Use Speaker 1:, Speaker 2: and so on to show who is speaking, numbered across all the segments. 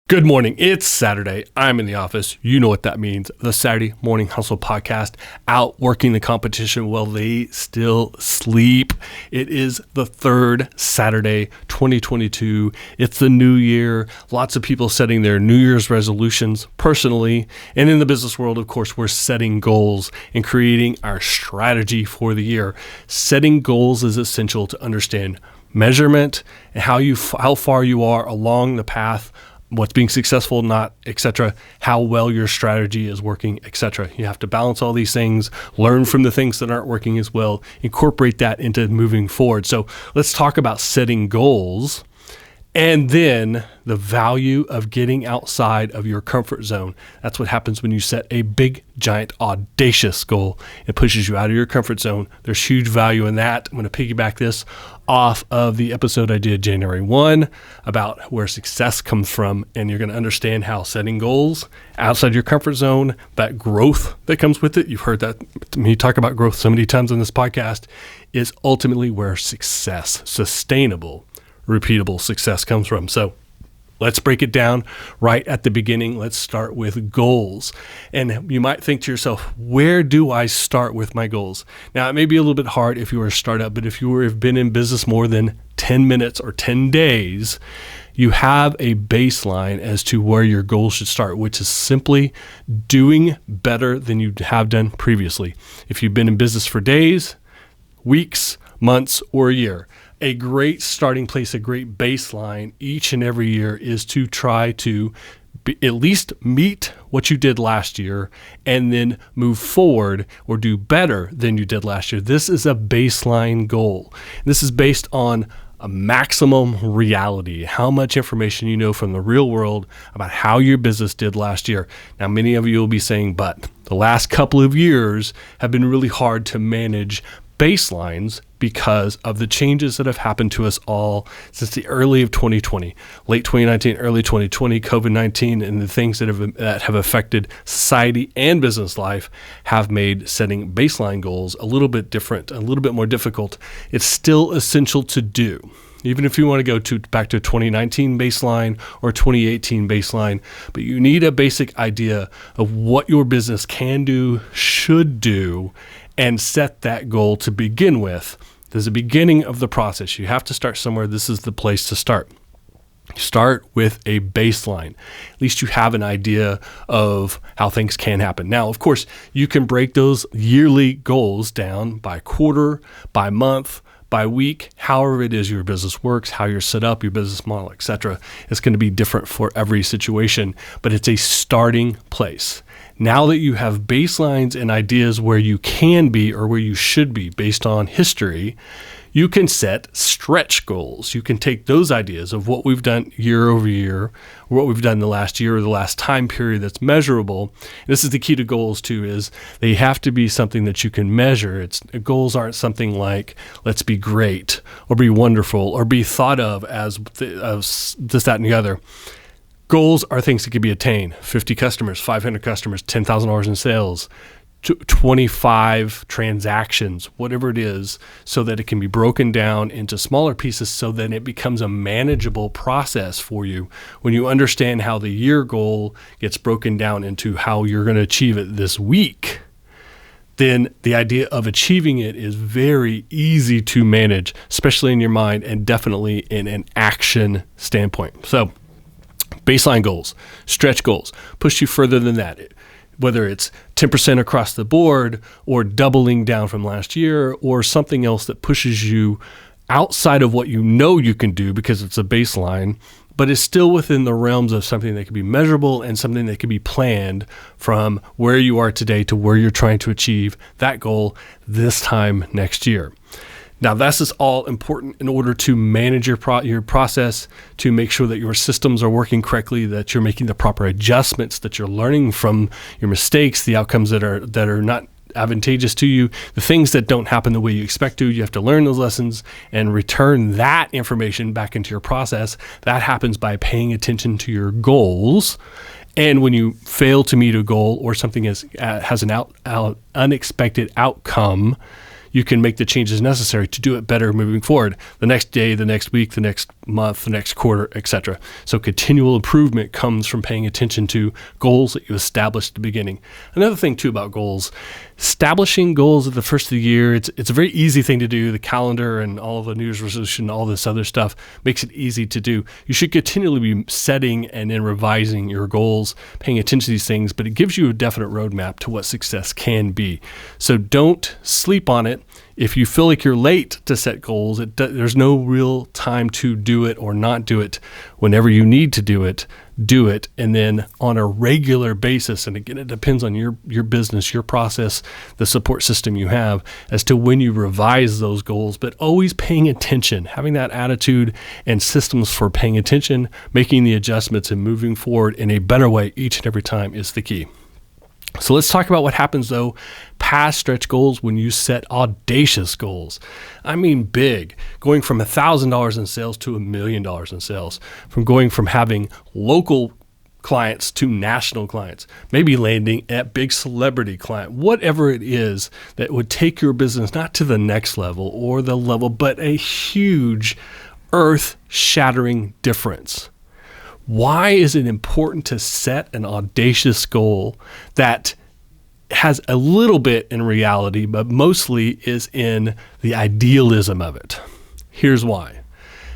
Speaker 1: Good morning. It's Saturday. I'm in the office. You know what that means. The Saturday Morning Hustle podcast, outworking the competition while they still sleep. It is the third Saturday, 2022. It's the new year. Lots of people setting their New Year's resolutions personally. And in the business world, of course, we're setting goals and creating our strategy for the year. Setting goals is essential to understand measurement and how far you are along the path, what's being successful, not, etc., how well your strategy is working, etc. You have to balance all these things, learn from the things that aren't working as well, incorporate that into moving forward. So let's talk about setting goals and then the value of getting outside of your comfort zone. That's what happens when you set a big, giant, audacious goal. It pushes you out of your comfort zone. There's huge value in that. I'm going to piggyback this off of the episode I did January 1 about where success comes from, and you're going to understand how setting goals outside your comfort zone, that growth that comes with it, you've heard that me talk about growth so many times on this podcast, is ultimately where success, sustainable, repeatable success comes from. So let's break it down right at the beginning. Let's start with goals. And you might think to yourself, where do I start with my goals? Now, it may be a little bit hard if you were a startup, but if you have been in business more than 10 minutes or 10 days, you have a baseline as to where your goals should start, which is simply doing better than you have done previously. If you've been in business for days, weeks, months, or a year, a great starting place, a great baseline each and every year is to try to at least meet what you did last year and then move forward or do better than you did last year. This is a baseline goal. This is based on a maximum reality, how much information you know from the real world about how your business did last year. Now, many of you will be saying, but the last couple of years have been really hard to manage baselines because of the changes that have happened to us all since the early of 2020, late 2019, early 2020, COVID-19, and the things that have affected society and business life have made setting baseline goals a little bit different, a little bit more difficult. It's still essential to do. Even if you want to go back to 2019 baseline or 2018 baseline, but you need a basic idea of what your business can do, should do, and set that goal to begin with. There's a beginning of the process. You have to start somewhere. This is the place to start. Start with a baseline. At least you have an idea of how things can happen. Now, of course, you can break those yearly goals down by quarter, by month, by week, however it is your business works, how you're set up, your business model, etc. It's going to be different for every situation, but it's a starting place. Now that you have baselines and ideas where you can be or where you should be based on history, you can set stretch goals. You can take those ideas of what we've done year over year, or what we've done the last year or the last time period that's measurable. This is the key to goals too, is they have to be something that you can measure. Goals aren't something like, let's be great or be wonderful or be thought of as this, that, and the other. Goals are things that can be attained. 50 customers, 500 customers, $10,000 in sales, 25 transactions, whatever it is, so that it can be broken down into smaller pieces so that it becomes a manageable process for you. When you understand how the year goal gets broken down into how you're going to achieve it this week, then the idea of achieving it is very easy to manage, especially in your mind and definitely in an action standpoint. So, baseline goals, stretch goals, push you further than that. Whether it's 10% across the board or doubling down from last year or something else that pushes you outside of what you know you can do because it's a baseline, but is still within the realms of something that can be measurable and something that can be planned from where you are today to where you're trying to achieve that goal this time next year. Now, this is all important in order to manage your process, to make sure that your systems are working correctly, that you're making the proper adjustments, that you're learning from your mistakes, the outcomes that are not advantageous to you, the things that don't happen the way you expect to. You have to learn those lessons and return that information back into your process. That happens by paying attention to your goals. And when you fail to meet a goal or something has an unexpected outcome, you can make the changes necessary to do it better moving forward, the next day, the next week, the next month, the next quarter, etc. So continual improvement comes from paying attention to goals that you established at the beginning. Another thing too about goals, establishing goals at the first of the year, it's a very easy thing to do. The calendar and all of the New Year's resolution, all this other stuff makes it easy to do. You should continually be setting and then revising your goals, paying attention to these things, but it gives you a definite roadmap to what success can be. So don't sleep on it. If you feel like you're late to set goals, there's no real time to do it or not do it. Whenever you need to do it, and then on a regular basis. And again, it depends on your business, your process, the support system you have as to when you revise those goals, but always paying attention, having that attitude and systems for paying attention, making the adjustments and moving forward in a better way each and every time is the key. So let's talk about what happens though past stretch goals when you set audacious goals. I mean big, going from $1,000 in sales to $1 million in sales, from going from having local clients to national clients, maybe landing at big celebrity client, whatever it is that would take your business not to the next level or the level, but a huge earth-shattering difference. Why is it important to set an audacious goal that has a little bit in reality, but mostly is in the idealism of it? Here's why.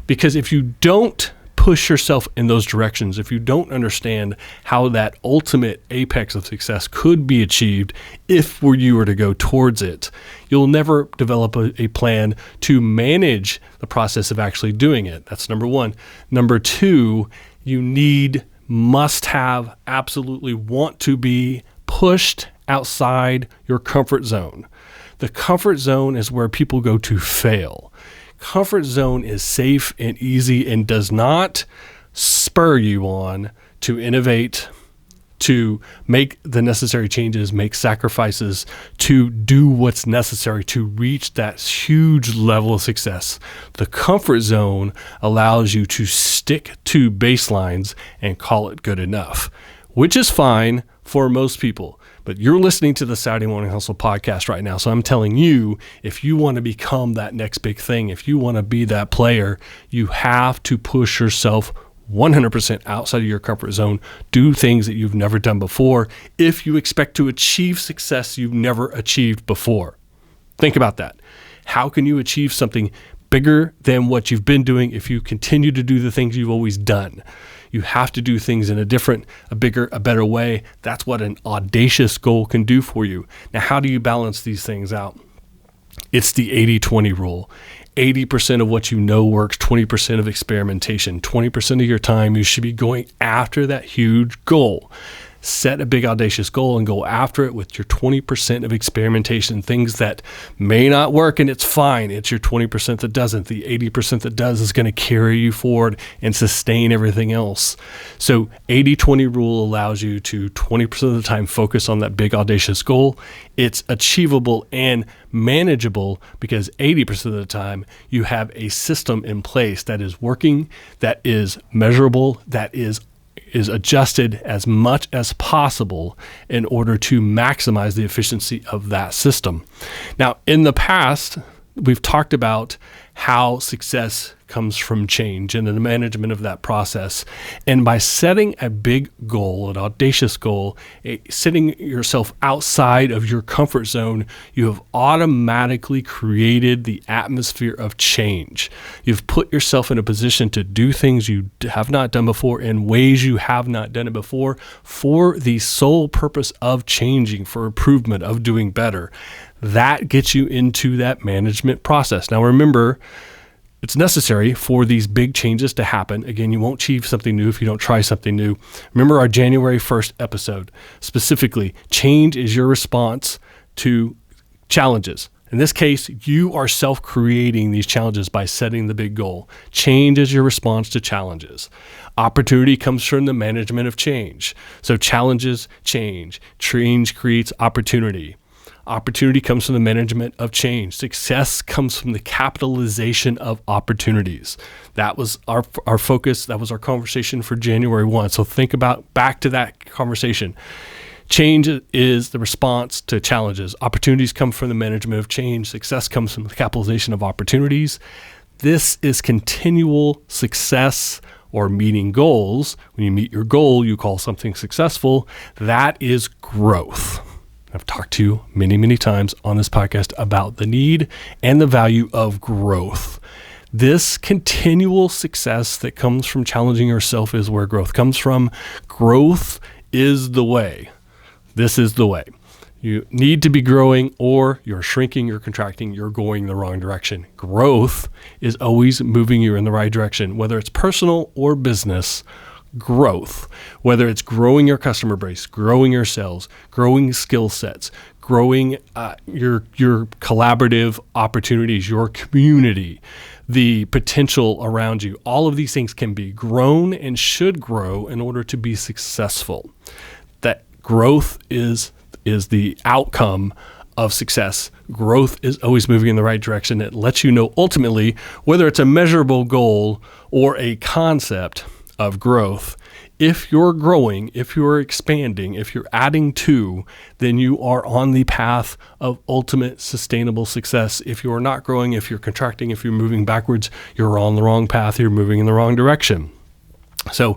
Speaker 1: Because if you don't push yourself in those directions, if you don't understand how that ultimate apex of success could be achieved if you were to go towards it, you'll never develop a plan to manage the process of actually doing it. That's number one. Number two, you must have, absolutely want to be pushed outside your comfort zone. The comfort zone is where people go to fail. Comfort zone is safe and easy and does not spur you on to innovate, to make the necessary changes, make sacrifices, to do what's necessary to reach that huge level of success. The comfort zone allows you to stick to baselines and call it good enough, which is fine for most people. But you're listening to the Saturday Morning Hustle podcast right now. So I'm telling you, if you want to become that next big thing, if you want to be that player, you have to push yourself 100% outside of your comfort zone, do things that you've never done before if you expect to achieve success you've never achieved before. Think about that. How can you achieve something bigger than what you've been doing if you continue to do the things you've always done? You have to do things in a different, a bigger, a better way. That's what an audacious goal can do for you. Now, how do you balance these things out? It's the 80-20 rule. 80% of what you know works, 20% of experimentation. 20% of your time you should be going after that huge goal. Set a big audacious goal and go after it with your 20% of experimentation, things that may not work, and it's fine. It's your 20% that doesn't. The 80% that does is going to carry you forward and sustain everything else. So 80-20 rule allows you to 20% of the time focus on that big audacious goal. It's achievable and manageable because 80% of the time you have a system in place that is working, that is measurable, that is adjusted as much as possible in order to maximize the efficiency of that system. Now, in the past, we've talked about how success comes from change and the management of that process. And by setting a big goal, an audacious goal, setting yourself outside of your comfort zone, you have automatically created the atmosphere of change. You've put yourself in a position to do things you have not done before in ways you have not done it before for the sole purpose of changing, for improvement, of doing better. That gets you into that management process. Now remember, it's necessary for these big changes to happen. Again, you won't achieve something new if you don't try something new. Remember our January 1st episode. Specifically, change is your response to challenges. In this case, you are self-creating these challenges by setting the big goal. Change is your response to challenges. Opportunity comes from the management of change. So challenges change. Change creates opportunity. Opportunity comes from the management of change. Success comes from the capitalization of opportunities. That was our focus. That was our conversation for January 1. So think about back to that conversation. Change is the response to challenges. Opportunities come from the management of change. Success comes from the capitalization of opportunities. This is continual success or meeting goals. When you meet your goal, you call something successful. That is growth. I've talked to you many, many times on this podcast about the need and the value of growth. This continual success that comes from challenging yourself is where growth comes from. Growth is the way. This is the way. You need to be growing, or you're shrinking, you're contracting, you're going the wrong direction. Growth is always moving you in the right direction, whether it's personal or business. Growth, whether it's growing your customer base, growing your sales, growing skill sets, growing your collaborative opportunities, your community, the potential around you. All of these things can be grown and should grow in order to be successful. That growth is the outcome of success. Growth is always moving in the right direction. It lets you know ultimately whether it's a measurable goal or a concept of growth. If you're growing, if you're expanding, if you're adding to, then you are on the path of ultimate sustainable success. If you're not growing, if you're contracting, if you're moving backwards, you're on the wrong path. You're moving in the wrong direction. So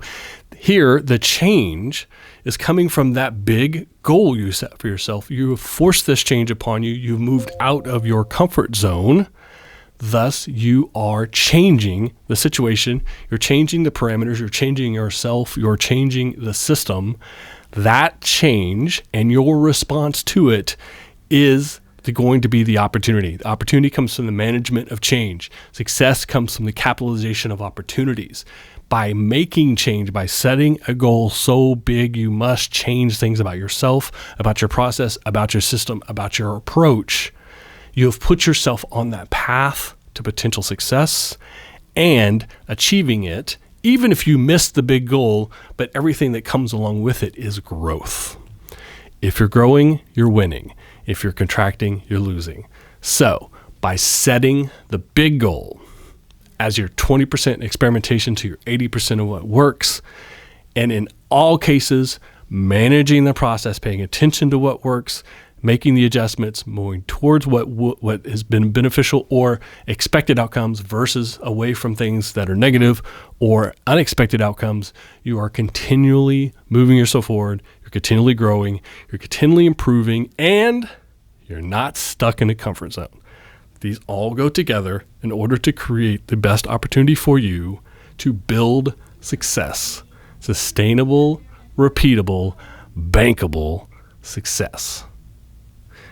Speaker 1: here, the change is coming from that big goal you set for yourself. You have forced this change upon you. You've moved out of your comfort zone. Thus, you are changing the situation. You're changing the parameters. You're changing yourself. You're changing the system. That change and your response to it is going to be the opportunity. The opportunity comes from the management of change. Success comes from the capitalization of opportunities. By making change, by setting a goal so big, you must change things about yourself, about your process, about your system, about your approach. You have put yourself on that path to potential success and achieving it, even if you miss the big goal, but everything that comes along with it is growth. If you're growing, you're winning. If you're contracting, you're losing. So by setting the big goal as your 20% experimentation to your 80% of what works, and in all cases, managing the process, paying attention to what works, making the adjustments, moving towards what has been beneficial or expected outcomes versus away from things that are negative or unexpected outcomes, you are continually moving yourself forward, you're continually growing, you're continually improving, and you're not stuck in a comfort zone. These all go together in order to create the best opportunity for you to build success, sustainable, repeatable, bankable success.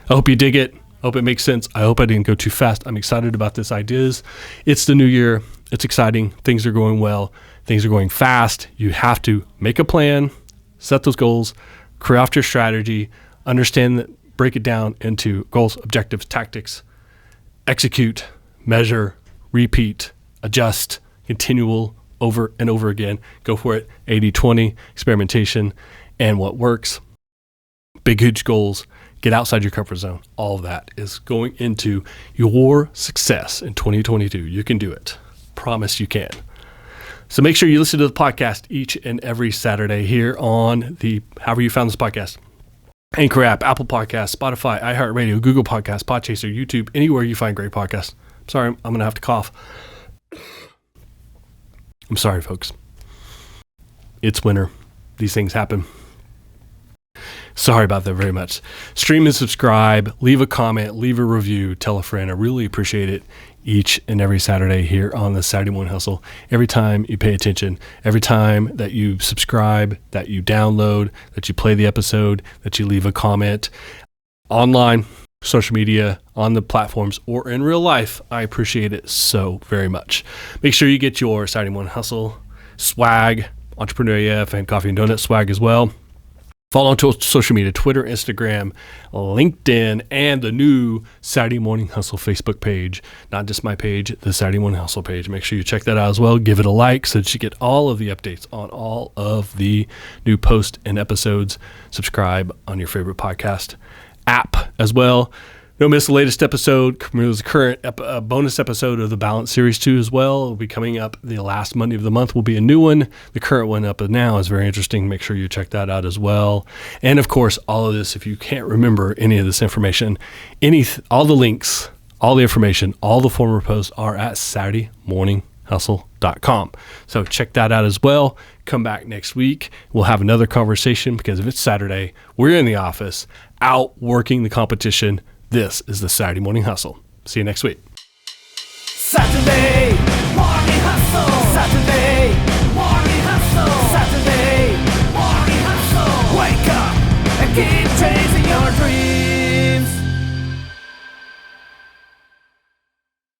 Speaker 1: I hope you dig it. I hope it makes sense. I hope I didn't go too fast. I'm excited about this ideas. It's the new year. It's exciting. Things are going well. Things are going fast. You have to make a plan, set those goals, craft your strategy, understand that, break it down into goals, objectives, tactics, execute, measure, repeat, adjust, continual over and over again. Go for it. 80-20, experimentation, and what works. Big, huge goals. Get outside your comfort zone. All of that is going into your success in 2022. You can do it. Promise you can. So make sure you listen to the podcast each and every Saturday here on however you found this podcast. Anchor app, Apple Podcasts, Spotify, iHeartRadio, Google Podcasts, Podchaser, YouTube, anywhere you find great podcasts. Sorry, I'm going to have to cough. I'm sorry, folks. It's winter. These things happen. Sorry about that very much. Stream and subscribe, leave a comment, leave a review, tell a friend. I really appreciate it each and every Saturday here on the Saturday Morning Hustle. Every time you pay attention, every time that you subscribe, that you download, that you play the episode, that you leave a comment online, social media, on the platforms, or in real life, I appreciate it so very much. Make sure you get your Saturday Morning Hustle swag, Entrepreneur AF, and Coffee and Donut swag as well. Follow on social media, Twitter, Instagram, LinkedIn, and the new Saturday Morning Hustle Facebook page. Not just my page, the Saturday Morning Hustle page. Make sure you check that out as well. Give it a like so that you get all of the updates on all of the new posts and episodes. Subscribe on your favorite podcast app as well. Don't miss the latest episode. There's a current bonus episode of the Balance Series 2 as well. It'll be coming up the last Monday of the month will be a new one. The current one up now is very interesting. Make sure you check that out as well. And of course, all of this, if you can't remember any of this information, all the links, all the information, all the former posts are at SaturdayMorningHustle.com. So check that out as well. Come back next week. We'll have another conversation because if it's Saturday, we're in the office, out working the competition. This is the Saturday Morning Hustle. See you next week.
Speaker 2: Saturday Morning Hustle. Saturday Morning Hustle. Saturday Morning Hustle. Wake up and keep chasing your dreams.